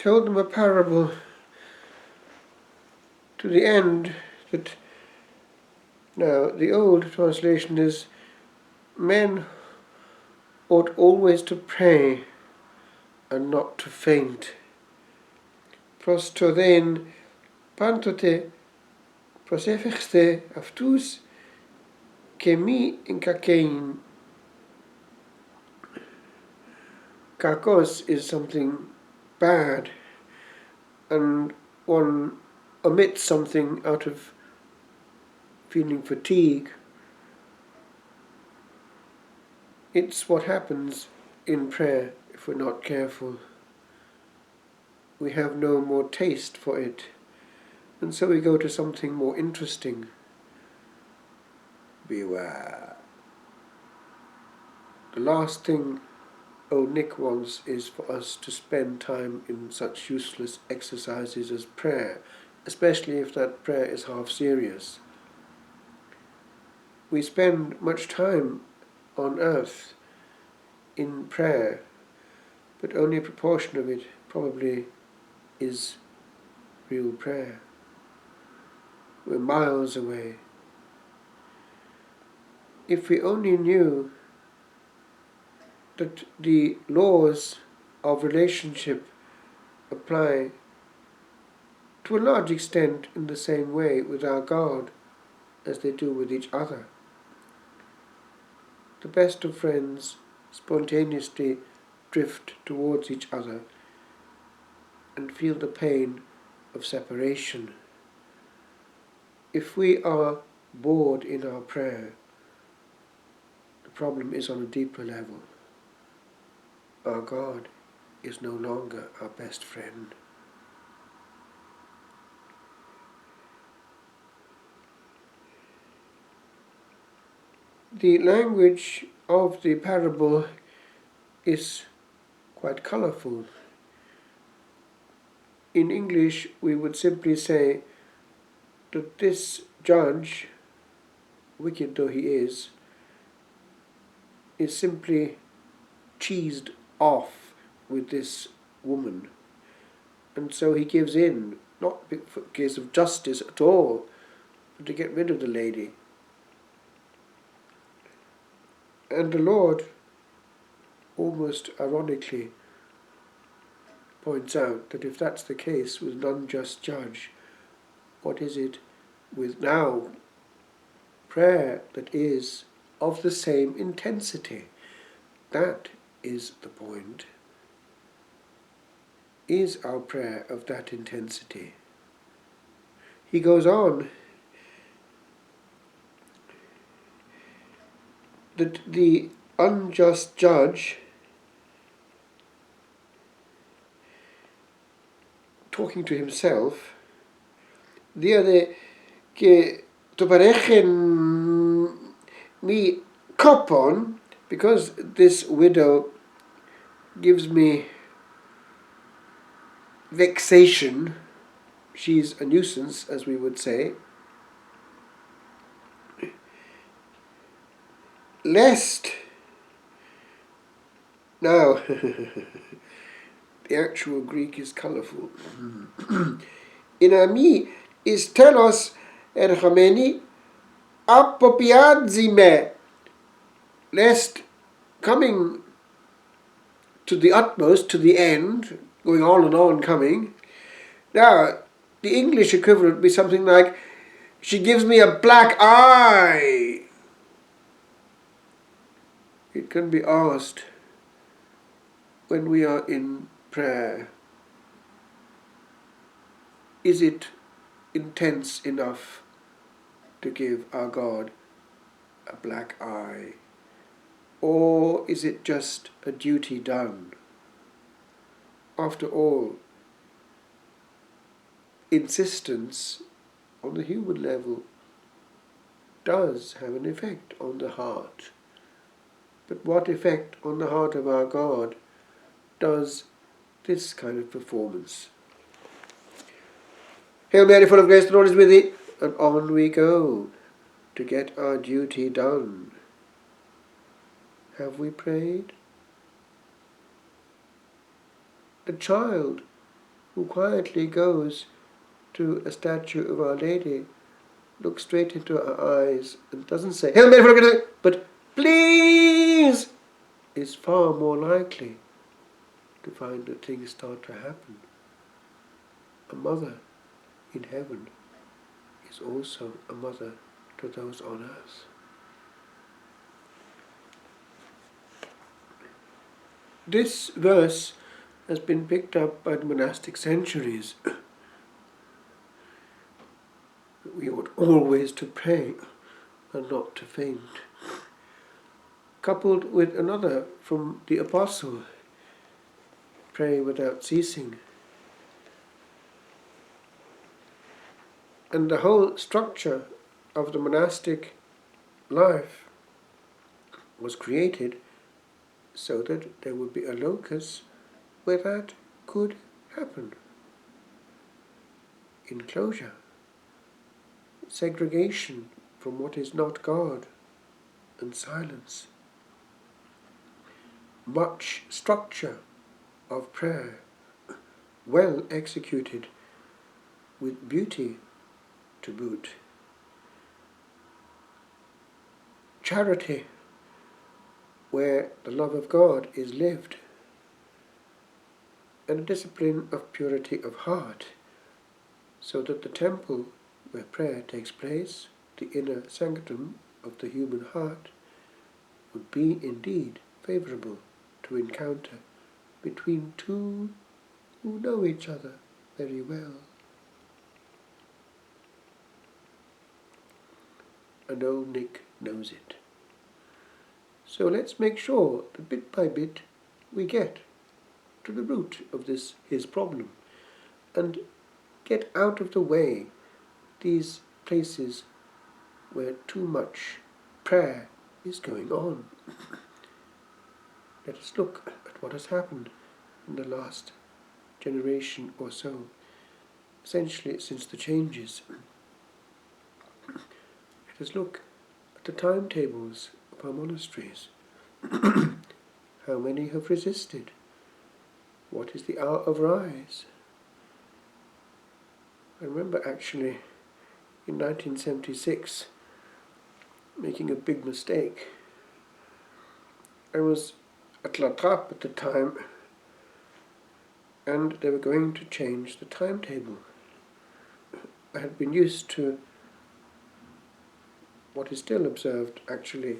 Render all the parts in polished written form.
told them a parable to the end that, now the old translation is, men ought always to pray and not to faint. Pros to then pantote prosefechste aftus kemi in kakein. Kakos is something bad, and one omits something out of feeling fatigue. It's what happens in prayer if we're not careful. We have no more taste for it, and so we go to something more interesting. Beware. The last thing old Nick wants is for us to spend time in such useless exercises as prayer, especially if that prayer is half serious. We spend much time on earth in prayer, but only a proportion of it probably is real prayer. We're miles away. If we only knew that the laws of relationship apply to a large extent in the same way with our God as they do with each other. The best of friends spontaneously drift towards each other and feel the pain of separation. If we are bored in our prayer, the problem is on a deeper level. Our God is no longer our best friend. The language of the parable is quite colourful. In English, we would simply say that this judge, wicked though he is simply cheesed off with this woman. And so he gives in, not for a case of justice at all, but to get rid of the lady. And the Lord, almost ironically, points out that if that's the case with an unjust judge, what is it with now prayer that is of the same intensity? That is the point. Is our prayer of that intensity? He goes on that the unjust judge, talking to himself, diade que to parechen mi kopon, because this widow gives me vexation, she's a nuisance, as we would say, lest, now, the actual Greek is colourful. In ami is telos erchameni apopiadzime, lest coming to the utmost, to the end, going on and on coming. Now, the English equivalent would be something like, she gives me a black eye. It can be asked when we are in prayer, is it intense enough to give our God a black eye? Or is it just a duty done? After all, insistence on the human level does have an effect on the heart. But what effect on the heart of our God does this kind of performance? Hail Mary, full of grace, the Lord is with thee, and on we go to get our duty done. Have we prayed? A child who quietly goes to a statue of Our Lady, looks straight into her eyes and doesn't say, "Hail Mary, full of grace," but "please," is far more likely to find that things start to happen. A mother in heaven is also a mother to those on earth. This verse has been picked up by the monastic centuries. We ought always to pray and not to faint. Coupled with another from the Apostle, pray without ceasing. And the whole structure of the monastic life was created so that there would be a locus where that could happen. Enclosure, segregation from what is not God, and silence. Much structure of prayer, well executed, with beauty to boot. Charity, where the love of God is lived, and a discipline of purity of heart, so that the temple where prayer takes place, the inner sanctum of the human heart, would be indeed favourable to encounter between two who know each other very well. And old Nick knows it. So let's make sure that bit by bit we get to the root of his problem, and get out of the way these places where too much prayer is going on. Let us look at what has happened in the last generation or so, essentially since the changes. Let us look at the timetables of our monasteries. How many have resisted? What is the hour of rise? I remember actually in 1976 making a big mistake. I was at La Trappe at the time, and they were going to change the timetable. I had been used to what is still observed actually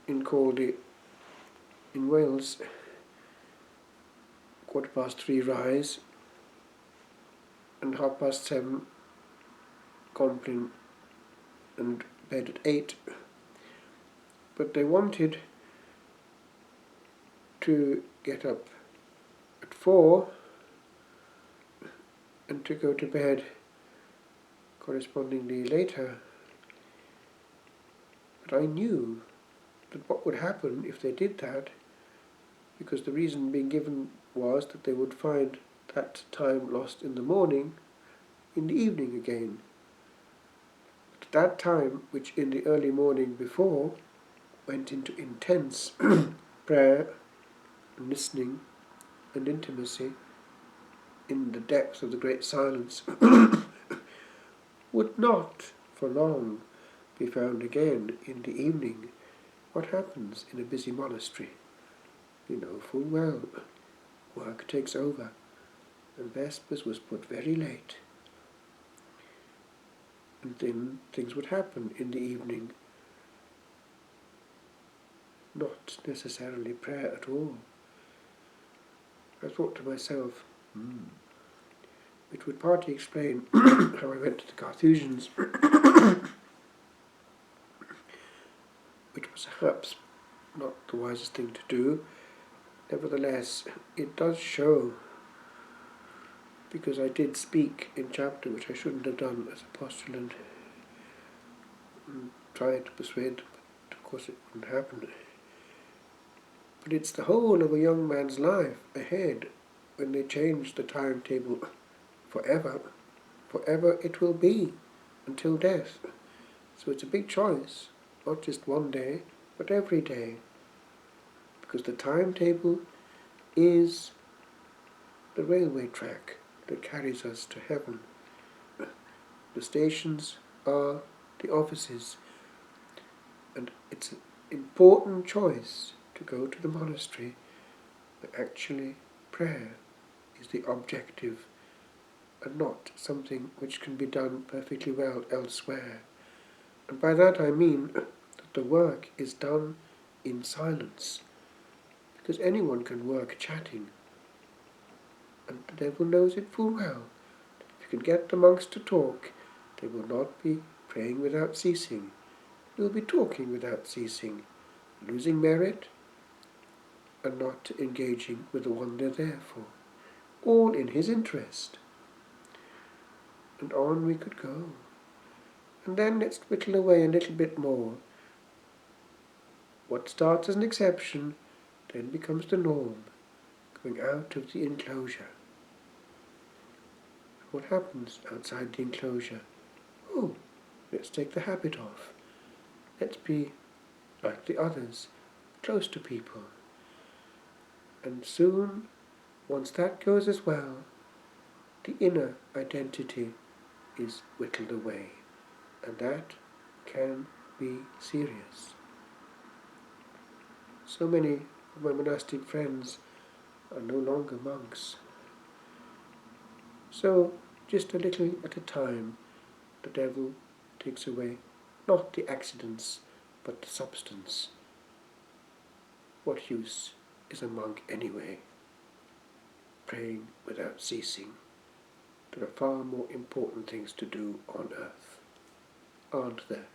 in Caldy in Wales, 3:15 rise and 7:30 compline and bed at 8. But they wanted to get up at 4 and to go to bed correspondingly later. But I knew that what would happen if they did that, because the reason being given was that they would find that time lost in the morning in the evening again. But that time, which in the early morning before went into intense prayer and listening and intimacy in the depth of the great silence, would not for long be found again in the evening. What happens in a busy monastery? You know full well. Work takes over, and Vespers was put very late. And then things would happen in the evening. Not necessarily prayer at all. I thought to myself, it would partly explain how I went to the Carthusians, which was perhaps not the wisest thing to do. Nevertheless, it does show, because I did speak in chapter, which I shouldn't have done as a postulant, and tried to persuade them, but of course it wouldn't happen. But it's the whole of a young man's life ahead when they change the timetable forever. Forever it will be, until death. So it's a big choice, not just one day, but every day. Because the timetable is the railway track that carries us to heaven. The stations are the offices, and it's an important choice to go to the monastery, but actually prayer is the objective and not something which can be done perfectly well elsewhere. And by that I mean that the work is done in silence, because anyone can work chatting, and the devil knows it full well. If you can get the monks to talk, they will not be praying without ceasing. They will be talking without ceasing, losing merit and not engaging with the one they're there for. All in his interest. And on we could go. And then let's whittle away a little bit more. What starts as an exception then becomes the norm, going out of the enclosure. What happens outside the enclosure? Oh, let's take the habit off. Let's be like the others, close to people. And soon, once that goes as well, the inner identity is whittled away, and that can be serious. So many of my monastic friends are no longer monks. So, just a little at a time, the devil takes away not the accidents, but the substance. What use is a monk anyway, praying without ceasing? There are far more important things to do on earth, aren't there?